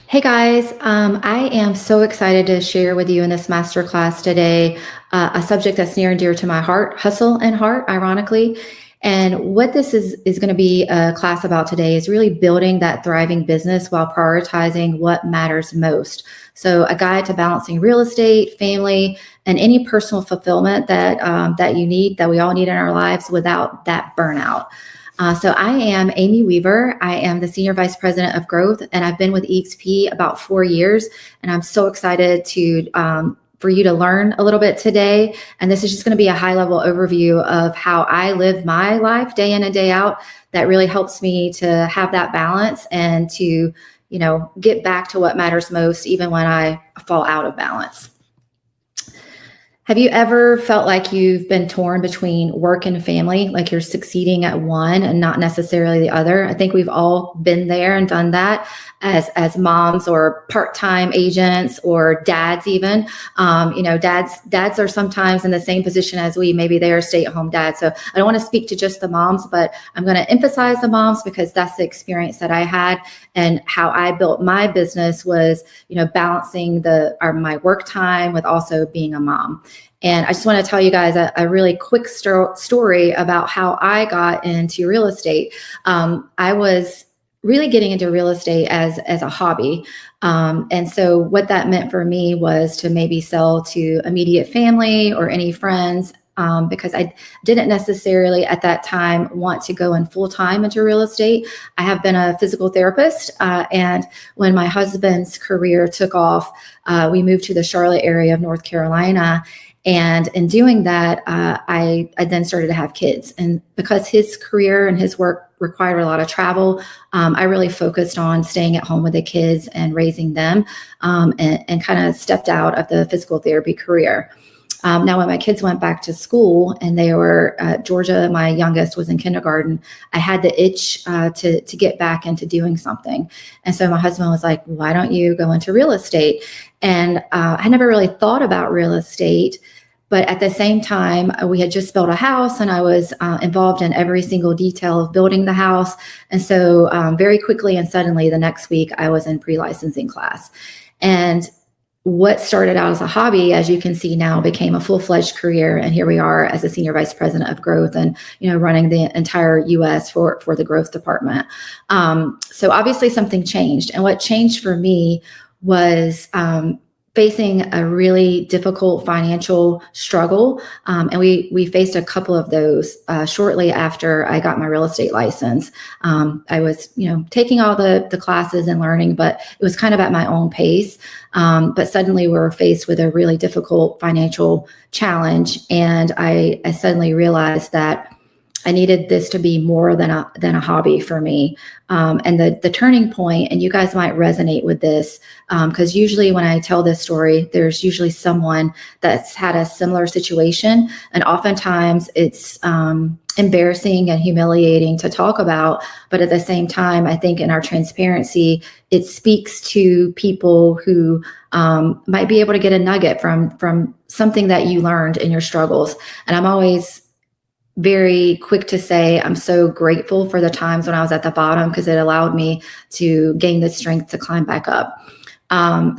Hey guys, I am so excited to share with you in this masterclass today a subject that's near and dear to my heart, hustle and heart, ironically. And what this is going to be a class about today is really building that thriving business while prioritizing what matters most. So, a guide to balancing real estate, family, and any personal fulfillment that you need, that we all need in our lives, without that burnout. So I am Amy Weaver. I am the Senior Vice President of Growth, and I've been with eXp about 4 years. And I'm so excited for you to learn a little bit today. And this is just going to be a high-level overview of how I live my life day in and day out. That really helps me to have that balance and to, get back to what matters most, even when I fall out of balance. Have you ever felt like you've been torn between work and family, like you're succeeding at one and not necessarily the other? I think we've all been there and done that as moms or part-time agents or dads even. Dads are sometimes in the same position as we. Maybe they are stay-at-home dads. So I don't want to speak to just the moms, but I'm going to emphasize the moms because that's the experience that I had, and how I built my business was, balancing my work time with also being a mom. And I just want to tell you guys a really quick story about how I got into real estate. I was really getting into real estate as a hobby. And so what that meant for me was to maybe sell to immediate family or any friends, because I didn't necessarily at that time want to go in full time into real estate. I have been a physical therapist, and when my husband's career took off, we moved to the Charlotte area of North Carolina. And in doing that, I then started to have kids. And because his career and his work required a lot of travel, I really focused on staying at home with the kids and raising them, and kind of stepped out of the physical therapy career. Now, when my kids went back to school and they were Georgia, my youngest was in kindergarten, I had the itch to get back into doing something. And so my husband was like, why don't you go into real estate? And I never really thought about real estate. But at the same time, we had just built a house and I was involved in every single detail of building the house. And so very quickly and suddenly the next week, I was in pre-licensing class. And what started out as a hobby, as you can see now, became a full-fledged career. And here we are as a Senior Vice President of Growth and, running the entire US for the growth department. So obviously something changed. And what changed for me was facing a really difficult financial struggle. And we faced a couple of those shortly after I got my real estate license. I was, taking all the classes and learning, but it was kind of at my own pace. But suddenly we were faced with a really difficult financial challenge. And I suddenly realized that I needed this to be more than a hobby for me. And the turning point, and you guys might resonate with this, because usually when I tell this story, there's usually someone that's had a similar situation. And oftentimes it's embarrassing and humiliating to talk about. But at the same time, I think in our transparency, it speaks to people who might be able to get a nugget from something that you learned in your struggles. And I'm always very quick to say I'm so grateful for the times when I was at the bottom, because it allowed me to gain the strength to climb back up.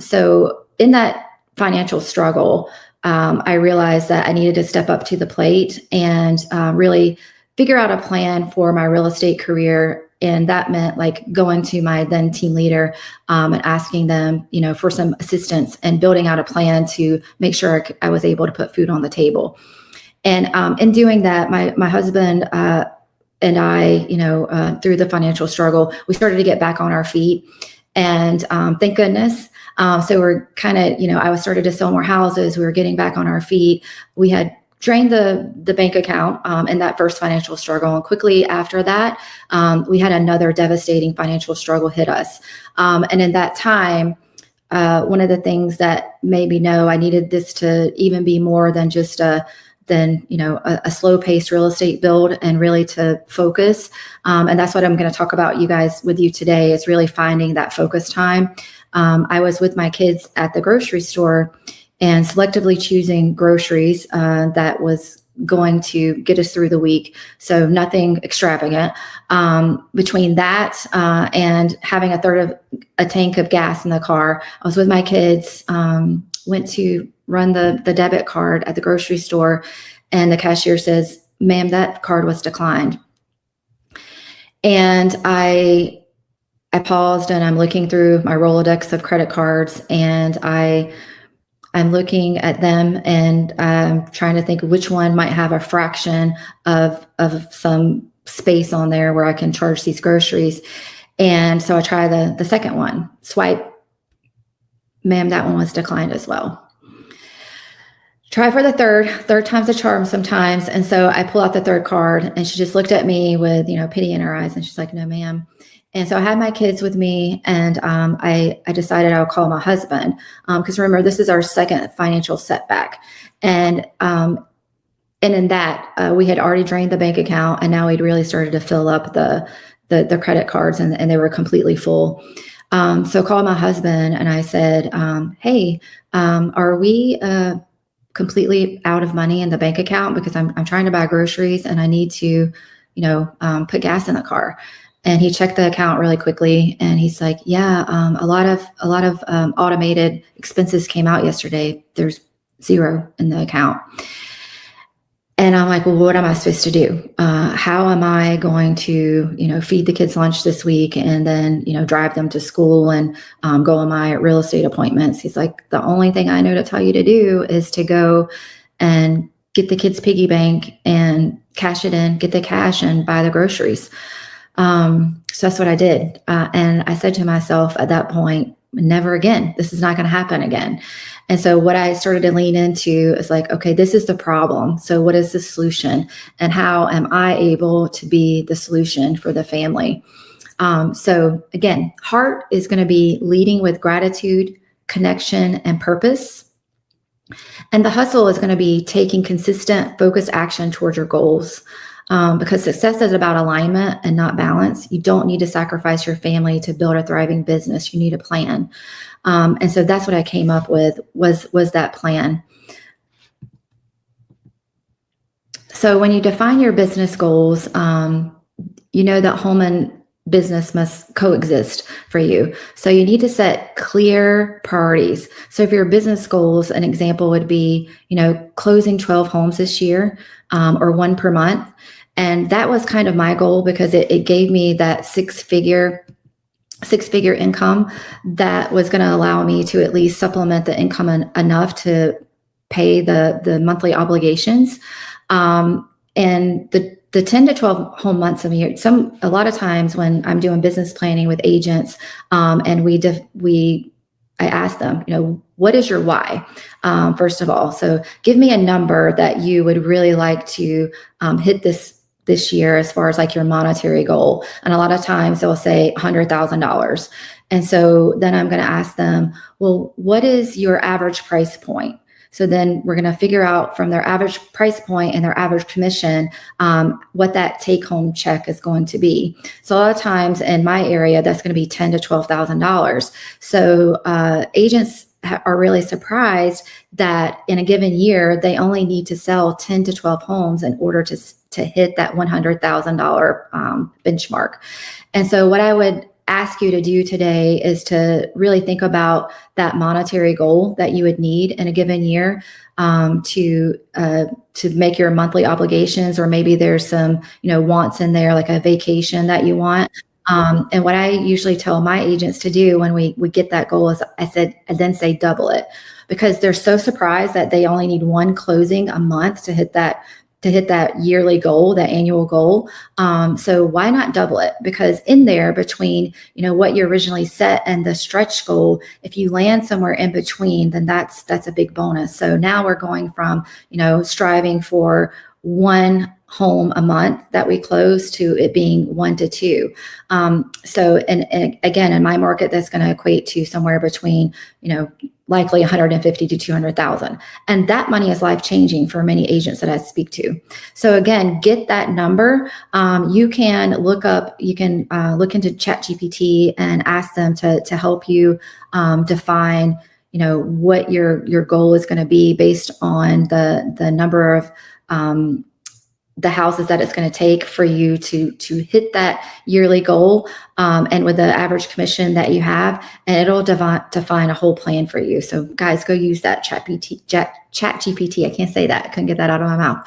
So in that financial struggle, I realized that I needed to step up to the plate and really figure out a plan for my real estate career. And that meant like going to my then team leader and asking them, for some assistance and building out a plan to make sure I was able to put food on the table. And in doing that, my husband and I, through the financial struggle, we started to get back on our feet. And thank goodness. So we're kind of, I was started to sell more houses. We were getting back on our feet. We had drained the bank account in that first financial struggle. And quickly after that, we had another devastating financial struggle hit us. And in that time, one of the things that made me know I needed this to even be more than just a slow-paced real estate build, and really to focus. And that's what I'm going to talk about with you today, is really finding that focus time. I was with my kids at the grocery store and selectively choosing groceries that was going to get us through the week. So nothing extravagant. Between that and having a third of a tank of gas in the car, I was with my kids, went to run the debit card at the grocery store, and the cashier says, "Ma'am, that card was declined." And I paused, and I'm looking through my Rolodex of credit cards, and I'm looking at them, and I'm trying to think which one might have a fraction of some space on there where I can charge these groceries. And so I try the second one, swipe. Ma'am, that one was declined as well. Try for the third time's a charm sometimes. And so I pull out the third card, and she just looked at me with, pity in her eyes. And she's like, "No, ma'am." And so I had my kids with me, and I decided I would call my husband, because remember, this is our second financial setback. And in that, we had already drained the bank account, and now we'd really started to fill up the credit cards, and they were completely full. So I called my husband, and I said, "Hey, are we completely out of money in the bank account? Because I'm trying to buy groceries, and I need to, put gas in the car." And he checked the account really quickly, and he's like, "Yeah, a lot of automated expenses came out yesterday. There's zero in the account." And I'm like, "Well, what am I supposed to do? How am I going to, feed the kids lunch this week, and then, drive them to school and go on my real estate appointments?" He's like, "The only thing I know to tell you to do is to go and get the kids' piggy bank and cash it in, get the cash, and buy the groceries." So that's what I did. And I said to myself at that point, never again. This is not going to happen again. And so what I started to lean into is like, okay, this is the problem. So what is the solution? And how am I able to be the solution for the family? So again, heart is going to be leading with gratitude, connection, and purpose. And the hustle is going to be taking consistent, focused action towards your goals. Because success is about alignment and not balance. You don't need to sacrifice your family to build a thriving business. You need a plan. And so that's what I came up with was that plan. So when you define your business goals, you know that home and business must coexist for you. So you need to set clear priorities. So if your business goals, an example would be, closing 12 homes this year, or one per month. And that was kind of my goal, because it gave me that six-figure income that was going to allow me to at least supplement the income enough to pay the monthly obligations. And the 10 to 12 home months of a year, a lot of times when I'm doing business planning with agents, and I ask them, what is your why? First of all, so give me a number that you would really like to hit this year as far as like your monetary goal. And a lot of times they'll say $100,000. And so then I'm going to ask them, well, what is your average price point? So then we're going to figure out from their average price point and their average commission, what that take-home check is going to be. So a lot of times in my area, that's going to be $10,000 to $12,000. So agents are really surprised that in a given year, they only need to sell 10 to 12 homes in order to hit that $100,000 benchmark. And so what I would ask you to do today is to really think about that monetary goal that you would need in a given year to make your monthly obligations, or maybe there's some wants in there, like a vacation that you want. And what I usually tell my agents to do when we get that goal is I then say double it, because they're so surprised that they only need one closing a month to hit that yearly goal, that annual goal. So why not double it? Because in there between, what you originally set and the stretch goal, if you land somewhere in between, then that's a big bonus. So now we're going from, striving for one home a month that we close to it being 1 to 2. So, and again, in my market, that's going to equate to somewhere between, likely 150 to 200,000. And that money is life-changing for many agents that I speak to. So again, get that number. You can look into ChatGPT and ask them to help you define, what your goal is going to be based on the number the houses that it's going to take for you to hit that yearly goal, and with the average commission that you have, and it'll define a whole plan for you. So guys, go use that chat GPT. I can't say that. I couldn't get that out of my mouth.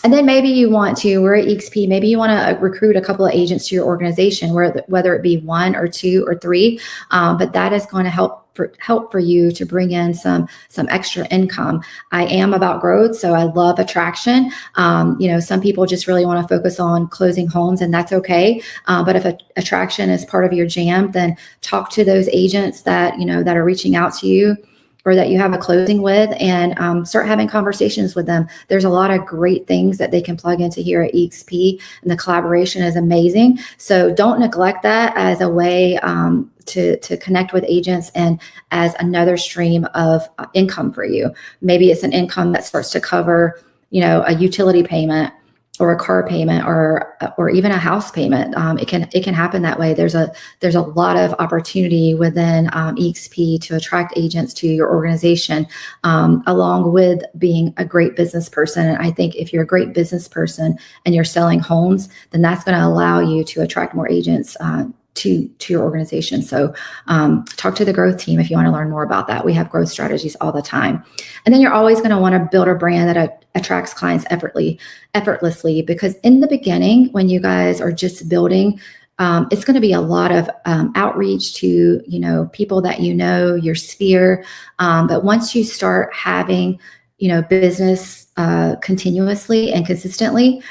And then maybe you want to, we're at eXp, maybe you want to recruit a couple of agents to your organization, whether it be 1 or 2 or 3, but that is going to help for you to bring in some extra income. I am about growth, so I love attraction. Some people just really want to focus on closing homes, and that's okay. But if attraction is part of your jam, then talk to those agents that that are reaching out to you or that you have a closing with, and start having conversations with them. There's a lot of great things that they can plug into here at eXp, and the collaboration is amazing. So don't neglect that as a way to connect with agents and as another stream of income for you. Maybe it's an income that starts to cover, a utility payment or a car payment or even a house payment. It can happen that way. There's a lot of opportunity within eXp to attract agents to your organization, along with being a great business person. And I think if you're a great business person and you're selling homes, then that's going to allow you to attract more agents to your organization. So talk to the growth team if you want to learn more about that. We have growth strategies all the time. And then you're always going to want to build a brand that attracts clients effortlessly, because in the beginning, when you guys are just building, it's going to be a lot of outreach to people that your sphere. But once you start having business continuously and consistently,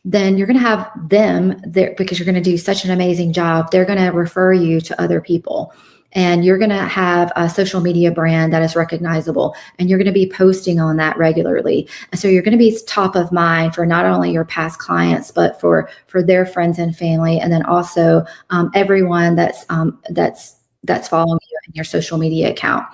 then you're going to have them there because you're going to do such an amazing job. They're going to refer you to other people, and you're going to have a social media brand that is recognizable, and you're going to be posting on that regularly. And so you're going to be top of mind for not only your past clients, but for their friends and family, and then also everyone that's following you in your social media account.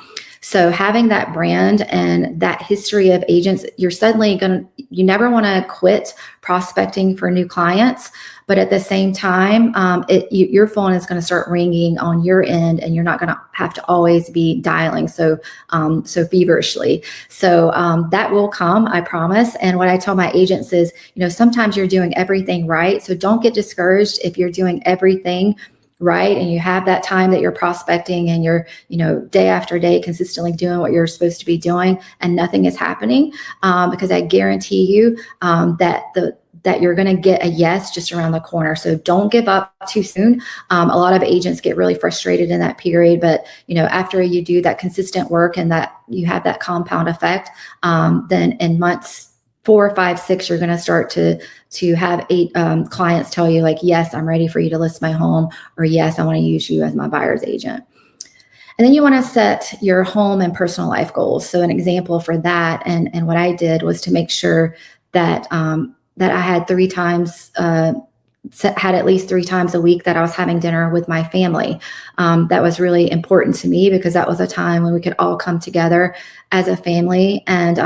So having that brand and that history of agents, you never want to quit prospecting for new clients, but at the same time, your phone is going to start ringing on your end, and you're not going to have to always be dialing so feverishly. So that will come, I promise. And what I tell my agents is, sometimes you're doing everything right. So don't get discouraged if you're doing everything right, and you have that time that you're prospecting and you're day after day consistently doing what you're supposed to be doing, and nothing is happening, because I guarantee you that you're going to get a yes just around the corner. So don't give up too soon. A lot of agents get really frustrated in that period, but after you do that consistent work and that you have that compound effect, then in months 4, 5, 6, you're going to start to have 8 clients tell you like, yes, I'm ready for you to list my home, or yes, I want to use you as my buyer's agent. And then you want to set your home and personal life goals. So an example for that, and what I did was to make sure that that I had 3 times, had at least 3 times a week that I was having dinner with my family. That was really important to me because that was a time when we could all come together as a family. And,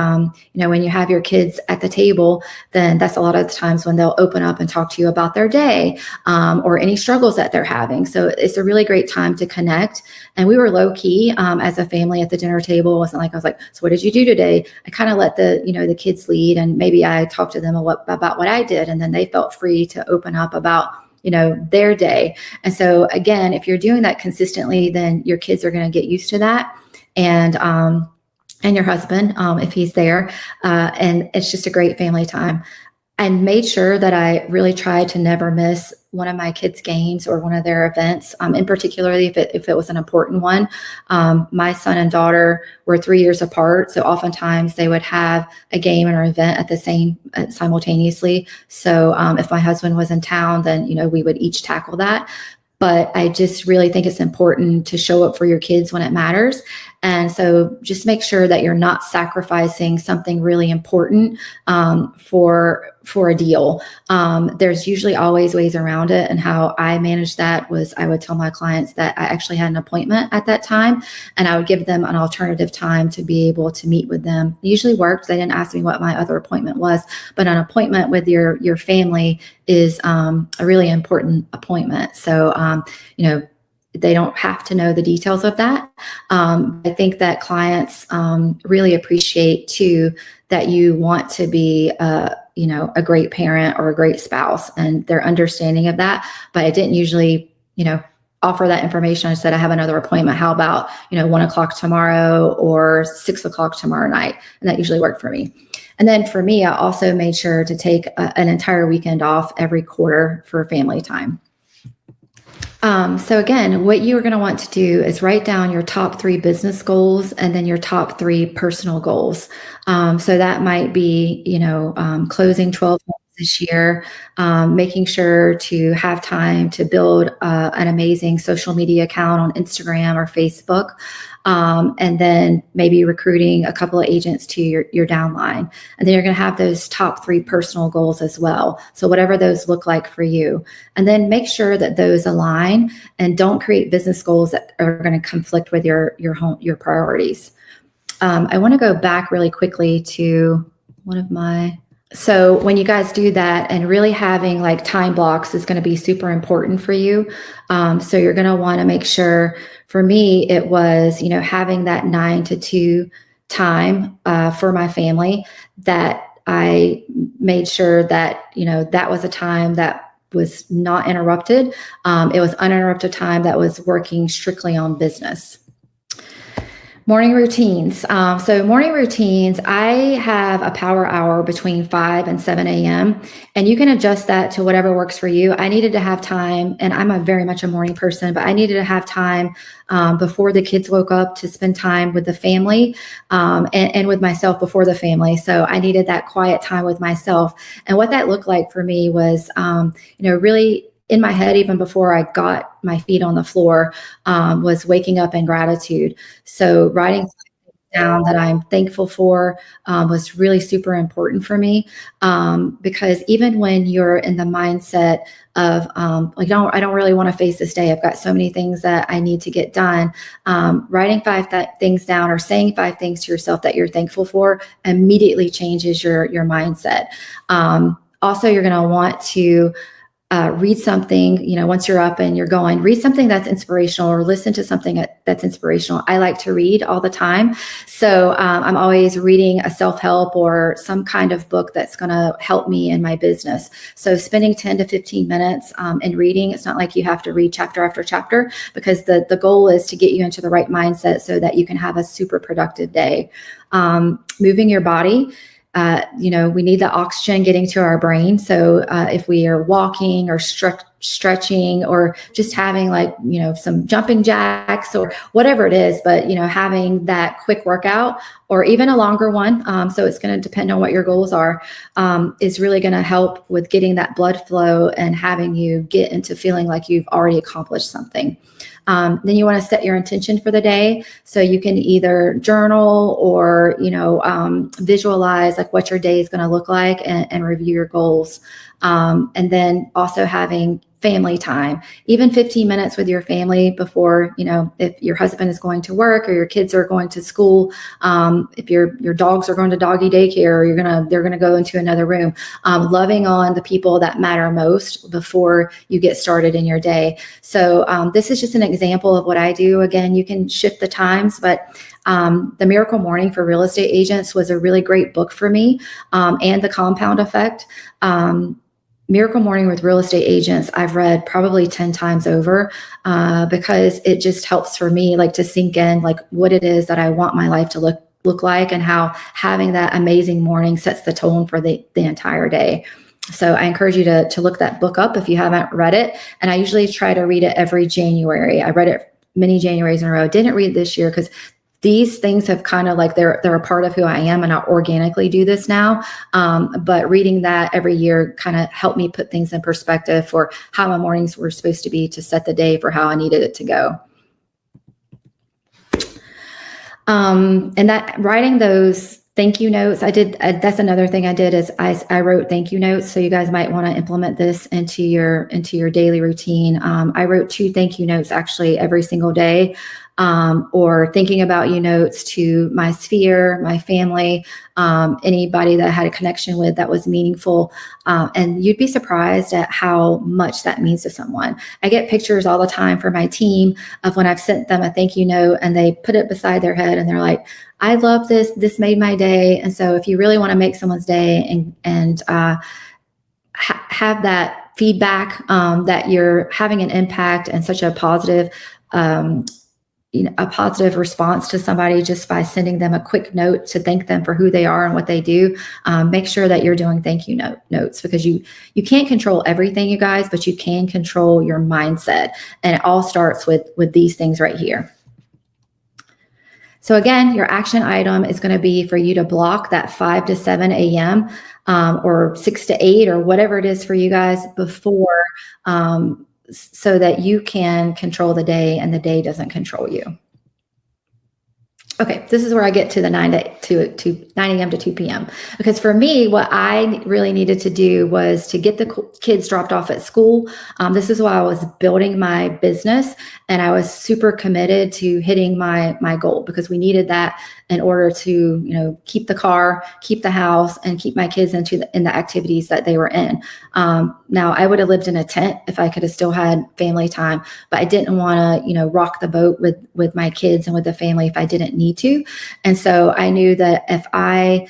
when you have your kids at the table, then that's a lot of the times when they'll open up and talk to you about their day, or any struggles that they're having. So it's a really great time to connect. And we were low key, as a family at the dinner table. It wasn't like, I was like, so what did you do today? I kind of let the kids lead, and maybe I talked to them about what I did. And then they felt free to open up about their day. And so again, if you're doing that consistently, then your kids are going to get used to that. And your husband, if he's there, and it's just a great family time. And made sure that I really tried to never miss one of my kids' games or one of their events, in particularly if it was an important one. My son and daughter were 3 years apart, so oftentimes they would have a game or an event at the same simultaneously. So if my husband was in town, then we would each tackle that. But I just really think it's important to show up for your kids when it matters. And so just make sure that you're not sacrificing something really important for a deal. There's usually always ways around it. And how I managed that was I would tell my clients that I actually had an appointment at that time, and I would give them an alternative time to be able to meet with them. It usually worked. They didn't ask me what my other appointment was, but an appointment with your family is a really important appointment. So, they don't have to know the details of that. I think that clients really appreciate too that you want to be a great parent or a great spouse, and their understanding of that. But I didn't usually, offer that information. I said, I have another appointment. How about, 1:00 tomorrow or 6:00 tomorrow night? And that usually worked for me. And then for me, I also made sure to take an entire weekend off every quarter for family time. So again, what you're going to want to do is write down your top 3 business goals and then your top 3 personal goals. So that might be, closing 12 months this year, making sure to have time to build an amazing social media account on Instagram or Facebook. And then maybe recruiting a couple of agents to your downline. And then you're going to have those top 3 personal goals as well. So whatever those look like for you. And then make sure that those align, and don't create business goals that are going to conflict with your priorities. I want to go back really quickly to so when you guys do that, and really having like time blocks is going to be super important for you. So you're going to want to make sure, for me, it was, having that 9 to 2 time for my family, that I made sure that, that was a time that was not interrupted. It was uninterrupted time that was working strictly on business. Morning routines. So morning routines, I have a power hour between 5 and 7 a.m. And you can adjust that to whatever works for you. I needed to have time, and I'm very much a morning person, but I needed to have time before the kids woke up to spend time with the family and with myself before the family. So I needed that quiet time with myself. And what that looked like for me was, really in my head, even before I got my feet on the floor, was waking up in gratitude. So writing down that I'm thankful for was really super important for me, because even when you're in the mindset of I don't really want to face this day, I've got so many things that I need to get done, writing 5 things down or saying 5 things to yourself that you're thankful for immediately changes your mindset. Also, you're going to want to read something, once you're up and you're going, read something that's inspirational, or listen to something that's inspirational. I like to read all the time. So I'm always reading a self-help or some kind of book that's going to help me in my business. So spending 10 to 15 minutes in reading, it's not like you have to read chapter after chapter, because the goal is to get you into the right mindset so that you can have a super productive day. Moving your body. We need the oxygen getting to our brain. So if we are walking or stretching, or just having some jumping jacks or whatever it is, but, having that quick workout or even a longer one. So it's going to depend on what your goals are, is really going to help with getting that blood flow and having you get into feeling like you've already accomplished something. Then you want to set your intention for the day. So you can either journal or, visualize like what your day is going to look like, and review your goals. And then also having family time, even 15 minutes with your family before, if your husband is going to work or your kids are going to school, if your dogs are going to doggy daycare, or they're going to go into another room, loving on the people that matter most before you get started in your day. So this is just an example of what I do. Again, you can shift the times, but The Miracle Morning for Real Estate Agents was a really great book for me, and The Compound Effect. Miracle Morning with Real Estate Agents, I've read probably 10 times over, because it just helps for me to sink in what it is that I want my life to look like, and how having that amazing morning sets the tone for the entire day. So I encourage you to look that book up if you haven't read it. And I usually try to read it every January. I read it many Januaries in a row. Didn't read it this year because these things have kind of they're a part of who I am, and I organically do this now. But reading that every year kind of helped me put things in perspective for how my mornings were supposed to be to set the day for how I needed it to go. And that writing those thank you notes, that's another thing I did is I wrote thank you notes. So you guys might want to implement this into your daily routine. I wrote 2 thank you notes actually every single day. or thinking about you notes to my sphere, my family, anybody that I had a connection with that was meaningful. And you'd be surprised at how much that means to someone. I get pictures all the time for my team of when I've sent them a thank you note and they put it beside their head and they're like, I love this. This made my day. And so if you really want to make someone's day and have that feedback that you're having an impact and such a positive, a positive response to somebody just by sending them a quick note to thank them for who they are and what they do. Make sure that you're doing thank you notes, because you can't control everything, you guys, but you can control your mindset. And it all starts with these things right here. So again, your action item is going to be for you to block that 5 to 7 a.m. Or 6 to 8 or whatever it is for you guys before, so that you can control the day and the day doesn't control you. Okay, this is where I get to the 9 a.m. to 2 p.m. Because for me, what I really needed to do was to get the kids dropped off at school. This is why I was building my business, and I was super committed to hitting my goal, because we needed that in order to, keep the car, keep the house, and keep my kids in the activities that they were in. Now, I would have lived in a tent if I could have still had family time, but I didn't want to, rock the boat with my kids and with the family if I didn't need to. And so I knew that if I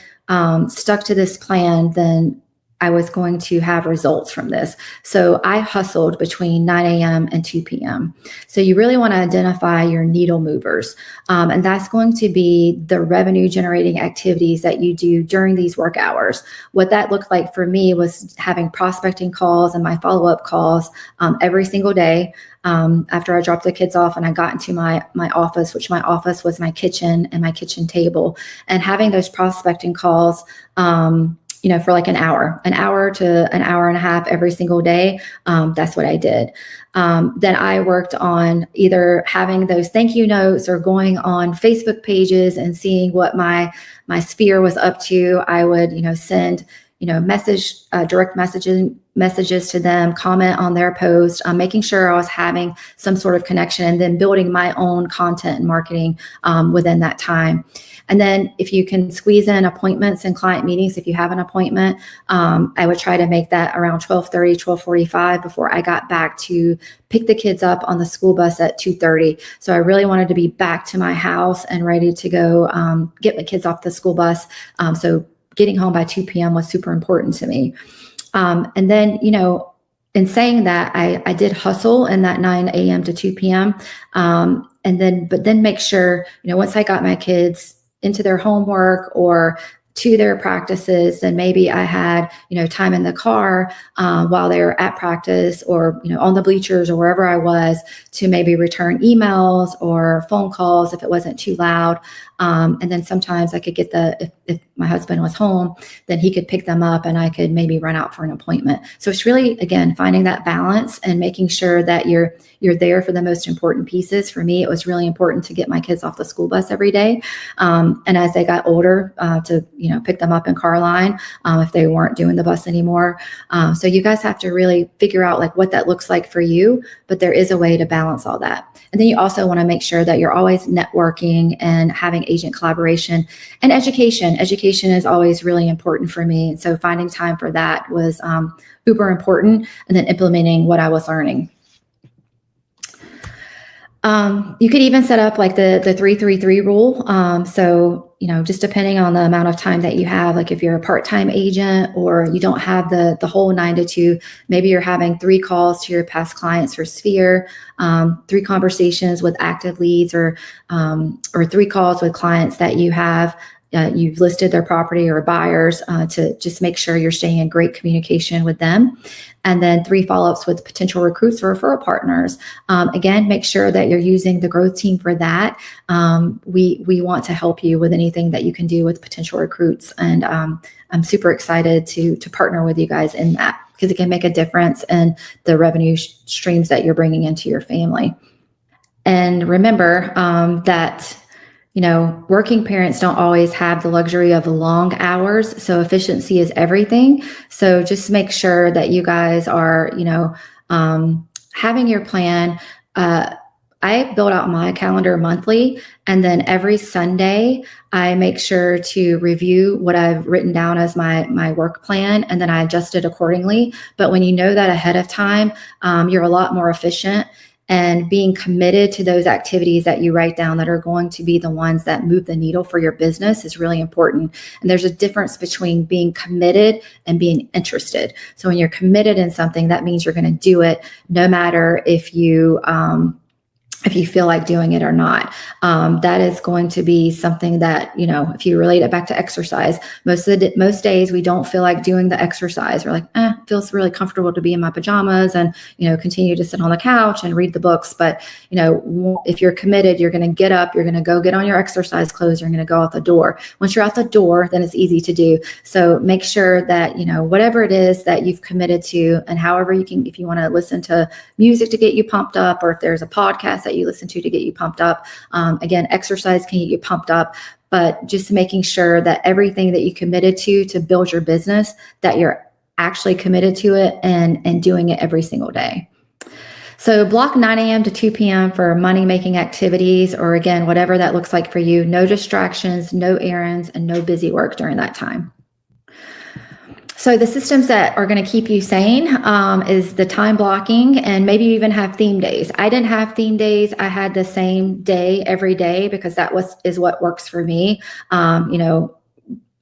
stuck to this plan, then I was going to have results from this. So I hustled between 9 a.m. and 2 p.m. So you really want to identify your needle movers. And that's going to be the revenue generating activities that you do during these work hours. What that looked like for me was having prospecting calls and my follow-up calls every single day. After I dropped the kids off and I got into my office, which my office was my kitchen and my kitchen table, and having those prospecting calls, for like an hour to an hour and a half every single day. That's what I did. Then I worked on either having those thank you notes or going on Facebook pages and seeing what my sphere was up to. I would, send, direct messages to them, comment on their post, making sure I was having some sort of connection, and then building my own content and marketing within that time. And then if you can squeeze in appointments and client meetings, if you have an appointment, I would try to make that around 12:30, 12:45 before I got back to pick the kids up on the school bus at 2:30. So I really wanted to be back to my house and ready to go get my kids off the school bus. So getting home by 2 p.m. was super important to me. And then, in saying that, I did hustle in that 9 a.m. to 2 p.m. But then make sure, once I got my kids into their homework or to their practices, then maybe I had, time in the car while they were at practice or, on the bleachers or wherever I was, to maybe return emails or phone calls if it wasn't too loud. And then sometimes I could get if my husband was home, then he could pick them up and I could maybe run out for an appointment. So it's really, again, finding that balance and making sure that you're there for the most important pieces. For me, it was really important to get my kids off the school bus every day. And as they got older, to, pick them up in car line if they weren't doing the bus anymore. So you guys have to really figure out like what that looks like for you, but there is a way to balance all that. And then you also want to make sure that you're always networking and having agent collaboration and education. Education is always really important for me. And so finding time for that was uber important, and then implementing what I was learning. You could even set up like the 3-3-3 rule. So, just depending on the amount of time that you have, like if you're a part-time agent or you don't have the whole 9 to 2, maybe you're having 3 calls to your past clients for Sphere, 3 conversations with active leads, or 3 calls with clients that you have. You've listed their property or buyers to just make sure you're staying in great communication with them. And then 3 follow-ups with potential recruits or referral partners. Again, make sure that you're using the growth team for that. We want to help you with anything that you can do with potential recruits. And I'm super excited to partner with you guys in that, because it can make a difference in the revenue streams that you're bringing into your family. And remember that working parents don't always have the luxury of long hours. So efficiency is everything. So just make sure that you guys are, having your plan I build out my calendar monthly, and then every Sunday I make sure to review what I've written down as my work plan, and then I adjust it accordingly. But when you know that ahead of time, you're a lot more efficient. And being committed to those activities that you write down that are going to be the ones that move the needle for your business is really important. And there's a difference between being committed and being interested. So when you're committed in something, that means you're going to do it no matter if you feel like doing it or not. That is going to be something that, if you relate it back to exercise, most days we don't feel like doing the exercise. We're like, it feels really comfortable to be in my pajamas and, continue to sit on the couch and read the books. But, if you're committed, you're going to get up, you're going to go get on your exercise clothes, you're going to go out the door. Once you're out the door, then it's easy to do. So make sure that, whatever it is that you've committed to, and however you can, if you want to listen to music to get you pumped up, or if there's a podcast that you listen to get you pumped up. Again, exercise can get you pumped up, but just making sure that everything that you committed to build your business, that you're actually committed to it and doing it every single day. So block 9 a.m. to 2 p.m. for money-making activities, or again, whatever that looks like for you. No distractions, no errands, and no busy work during that time. So the systems that are going to keep you sane is the time blocking, and maybe you even have theme days. I didn't have theme days. I had the same day every day because that is what works for me.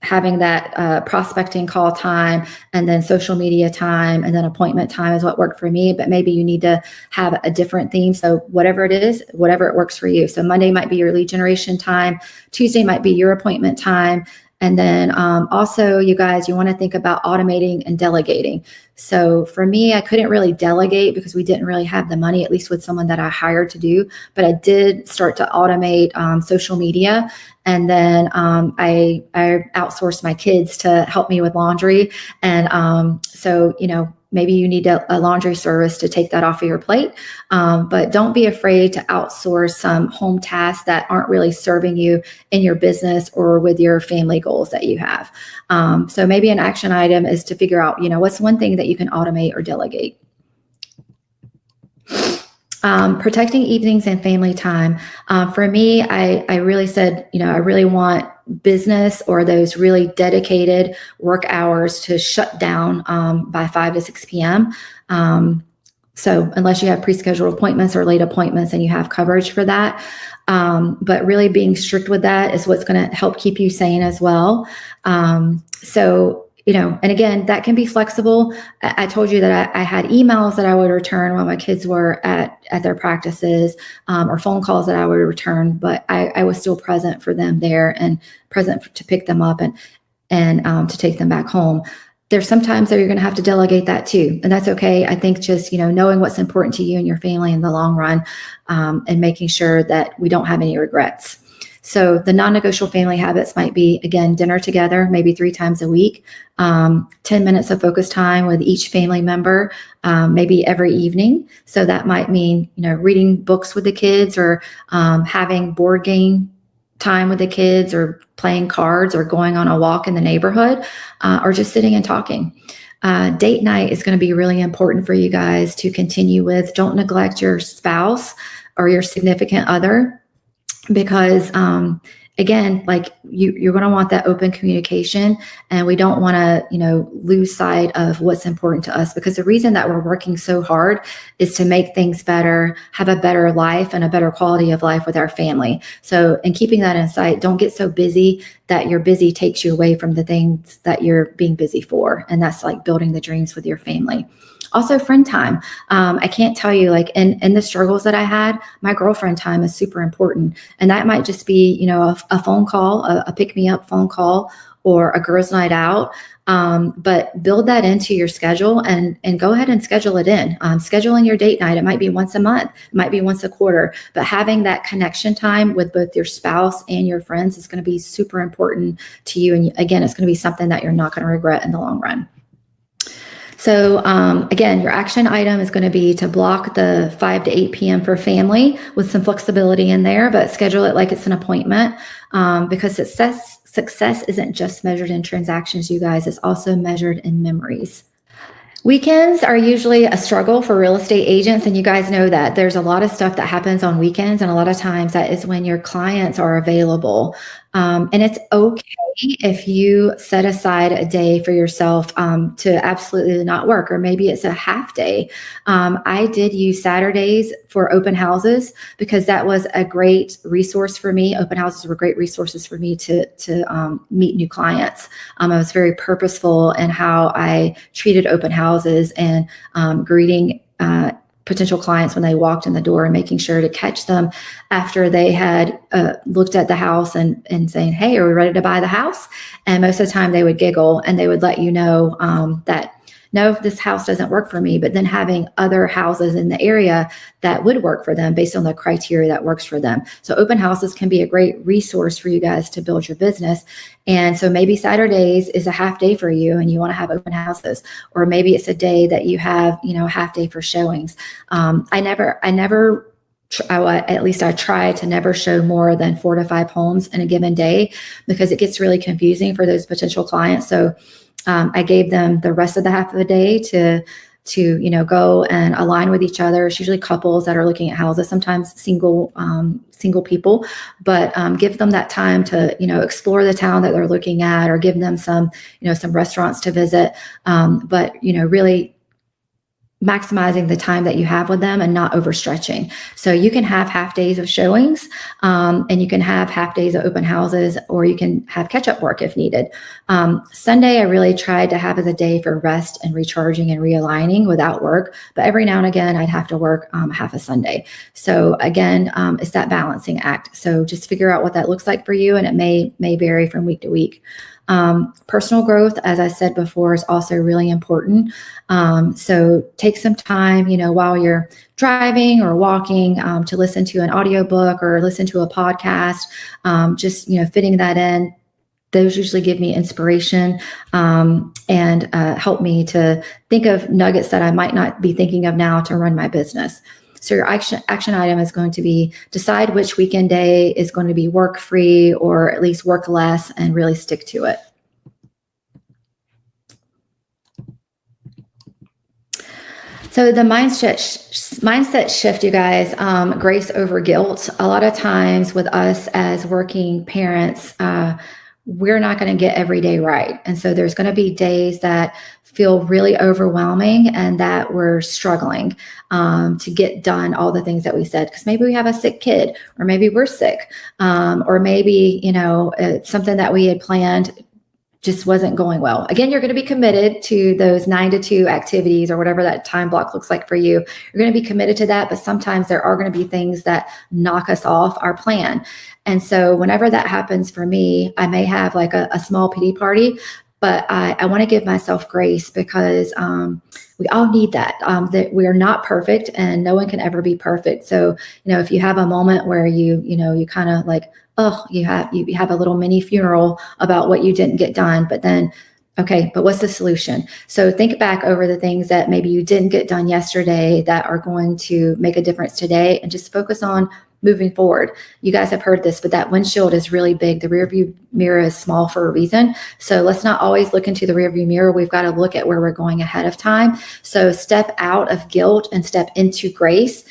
Having that prospecting call time, and then social media time, and then appointment time is what worked for me. But maybe you need to have a different theme. So whatever it is, whatever it works for you. So Monday might be your lead generation time. Tuesday might be your appointment time. And then also, you guys, you want to think about automating and delegating. So for me, I couldn't really delegate because we didn't really have the money, at least with someone that I hired to do. But I did start to automate social media. And then I outsourced my kids to help me with laundry. And so, maybe you need a laundry service to take that off of your plate. But don't be afraid to outsource some home tasks that aren't really serving you in your business or with your family goals that you have. So maybe an action item is to figure out, what's one thing that you can automate or delegate. Protecting evenings and family time. For me, I really said, I really want business or those really dedicated work hours to shut down by 5 to 6 p.m. So unless you have pre-scheduled appointments or late appointments and you have coverage for that. But really being strict with that is what's going to help keep you sane as well. And again, that can be flexible. I told you that I had emails that I would return while my kids were at their practices, or phone calls that I would return, but I was still present for them there and present to pick them up and to take them back home. There's sometimes that you're going to have to delegate that too. And that's okay. I think just, knowing what's important to you and your family in the long run, and making sure that we don't have any regrets. So the non-negotiable family habits might be, again, dinner together, maybe 3 times a week, 10 minutes of focus time with each family member, maybe every evening. So that might mean, reading books with the kids, or having board game time with the kids, or playing cards, or going on a walk in the neighborhood, or just sitting and talking. Date night is going to be really important for you guys to continue with. Don't neglect your spouse or your significant other. Because, again, like you're going to want that open communication, and we don't want to, lose sight of what's important to us, because the reason that we're working so hard is to make things better, have a better life and a better quality of life with our family. So, in keeping that in sight, don't get so busy that your busy takes you away from the things that you're being busy for. And that's like building the dreams with your family. Also, friend time. I can't tell you, like in the struggles that I had, my girlfriend time is super important. And that might just be, a phone call, a pick-me-up phone call, or a girls' night out. But build that into your schedule and go ahead and schedule it in. Schedule in your date night. It might be once a month, it might be once a quarter, but having that connection time with both your spouse and your friends is going to be super important to you. And again, it's going to be something that you're not going to regret in the long run. So again, your action item is going to be to block the 5 to 8 p.m. for family with some flexibility in there, but schedule it like it's an appointment, because success isn't just measured in transactions, you guys. It's also measured in memories. Weekends are usually a struggle for real estate agents, and you guys know that there's a lot of stuff that happens on weekends, and a lot of times that is when your clients are available. And it's okay if you set aside a day for yourself to absolutely not work, or maybe it's a half day. I did use Saturdays for open houses because that was a great resource for me. Open houses were great resources for me to meet new clients. I was very purposeful in how I treated open houses and greeting potential clients when they walked in the door and making sure to catch them after they had looked at the house and saying, hey, are we ready to buy the house? And most of the time they would giggle and they would let you know that, no, this house doesn't work for me, but then having other houses in the area that would work for them based on the criteria that works for them. So open houses can be a great resource for you guys to build your business. And so maybe Saturdays is a half day for you and you want to have open houses, or maybe it's a day that you have, a half day for showings. At least I try to never show more than 4 to 5 homes in a given day because it gets really confusing for those potential clients. So I gave them the rest of the half of the day to go and align with each other. It's usually couples that are looking at houses, sometimes single people, but give them that time to explore the town that they're looking at, or give them some restaurants to visit. But really maximizing the time that you have with them and not overstretching. So you can have half days of showings, and you can have half days of open houses, or you can have catch-up work if needed. Sunday, I really tried to have as a day for rest and recharging and realigning without work. But every now and again, I'd have to work half a Sunday. So again, it's that balancing act. So just figure out what that looks like for you, and it may vary from week to week. Personal growth, as I said before, is also really important. So take some time, while you're driving or walking, to listen to an audiobook or listen to a podcast, just, fitting that in. Those usually give me inspiration and help me to think of nuggets that I might not be thinking of now to run my business. So your action item is going to be decide which weekend day is going to be work free, or at least work less, and really stick to it. So the mindset shift, you guys, grace over guilt. A lot of times with us as working parents, we're not going to get every day right. And so there's going to be days that feel really overwhelming and that we're struggling to get done all the things that we said, because maybe we have a sick kid, or maybe we're sick, or maybe, something that we had planned just wasn't going well. Again, you're going to be committed to those 9 to 2 activities, or whatever that time block looks like for you. You're going to be committed to that, but sometimes there are going to be things that knock us off our plan. And so whenever that happens for me, I may have like a small pity party, but I want to give myself grace, because we all need that. That we are not perfect, and no one can ever be perfect. So, if you have a moment where you kind of like, you have a little mini funeral about what you didn't get done, but then, okay, but what's the solution? So think back over the things that maybe you didn't get done yesterday that are going to make a difference today, and just focus on moving forward. You guys have heard this, but that windshield is really big. The rear view mirror is small for a reason. So let's not always look into the rear view mirror. We've got to look at where we're going ahead of time. So step out of guilt and step into grace.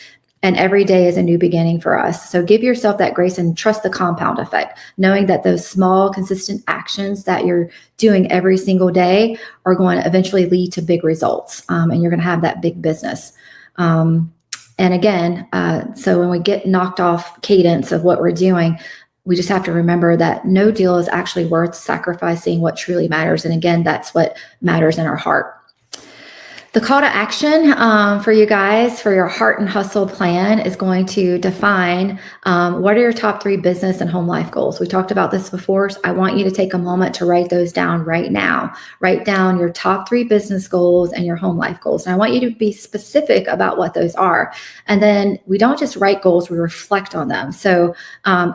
And every day is a new beginning for us. So give yourself that grace and trust the compound effect, knowing that those small, consistent actions that you're doing every single day are going to eventually lead to big results. And you're going to have that big business. And again, so when we get knocked off cadence of what we're doing, we just have to remember that no deal is actually worth sacrificing what truly matters. And again, that's what matters in our heart. The call to action for you guys for your heart and hustle plan is going to define what are your top 3 business and home life goals. We talked about this before. So I want you to take a moment to write those down right now. Write down your top 3 business goals and your home life goals. And I want you to be specific about what those are. And then we don't just write goals, we reflect on them. So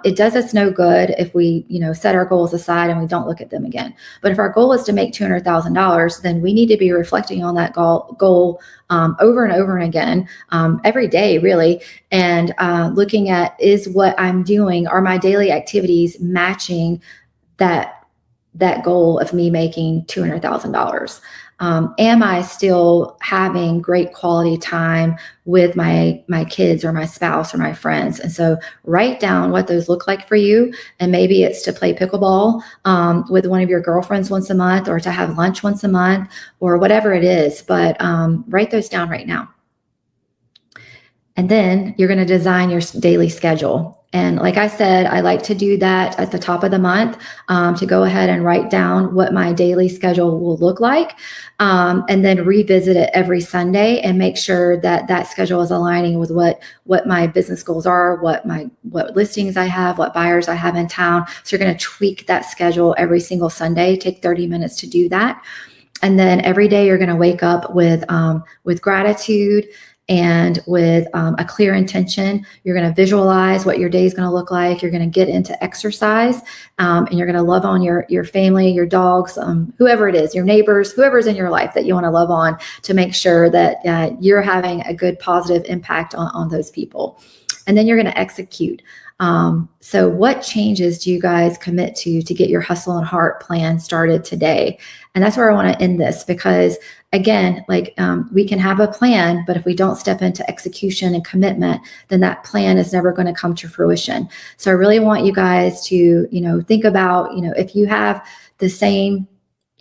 it does us no good if we set our goals aside and we don't look at them again. But if our goal is to make $200,000, then we need to be reflecting on that goal over and over and again, every day, really, and looking at, is what I'm doing, are my daily activities matching that that goal of me making $200,000? Am I still having great quality time with my kids or my spouse or my friends? And so write down what those look like for you. And maybe it's to play pickleball with one of your girlfriends once a month, or to have lunch once a month, or whatever it is. But write those down right now. And then you're going to design your daily schedule. And like I said, I like to do that at the top of the month, to go ahead and write down what my daily schedule will look like, and then revisit it every Sunday and make sure that that schedule is aligning with what my business goals are, what listings I have, what buyers I have in town. So you're going to tweak that schedule every single Sunday. Take 30 minutes to do that. And then every day you're going to wake up with gratitude and with a clear intention. You're going to visualize what your day is going to look like. You're going to get into exercise, and you're going to love on your family, your dogs, whoever it is, your neighbors, whoever's in your life that you want to love on, to make sure that you're having a good positive impact on those people. And then you're going to execute. So what changes do you guys commit to get your hustle and heart plan started today? And that's where I want to end this, because again, we can have a plan, but if we don't step into execution and commitment, then that plan is never going to come to fruition. So I really want you guys to, think about, if you have the same,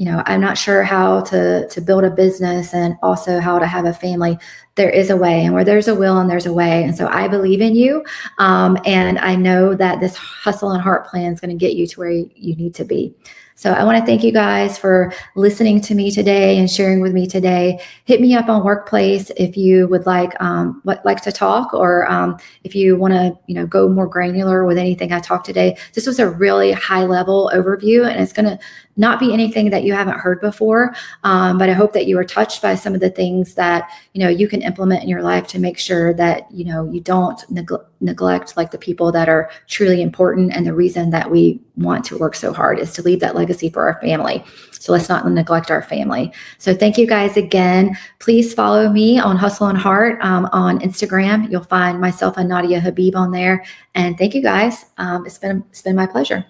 I'm not sure how to build a business and also how to have a family. There is a way, and where there's a will and there's a way. And so I believe in you. And I know that this hustle and heart plan is going to get you to where you need to be. So I want to thank you guys for listening to me today and sharing with me today. Hit me up on Workplace if you would like to talk, or if you want to go more granular with anything I talked today. This was a really high level overview, and it's going to not be anything that you haven't heard before, but I hope that you were touched by some of the things that you can implement in your life to make sure that you don't neglect the people that are truly important. And the reason that we want to work so hard is to leave that legacy for our family. So let's not neglect our family. So thank you guys again. Please follow me on Hustle and Heart on Instagram. You'll find myself and Nadia Habib on there. And thank you guys. It's been my pleasure.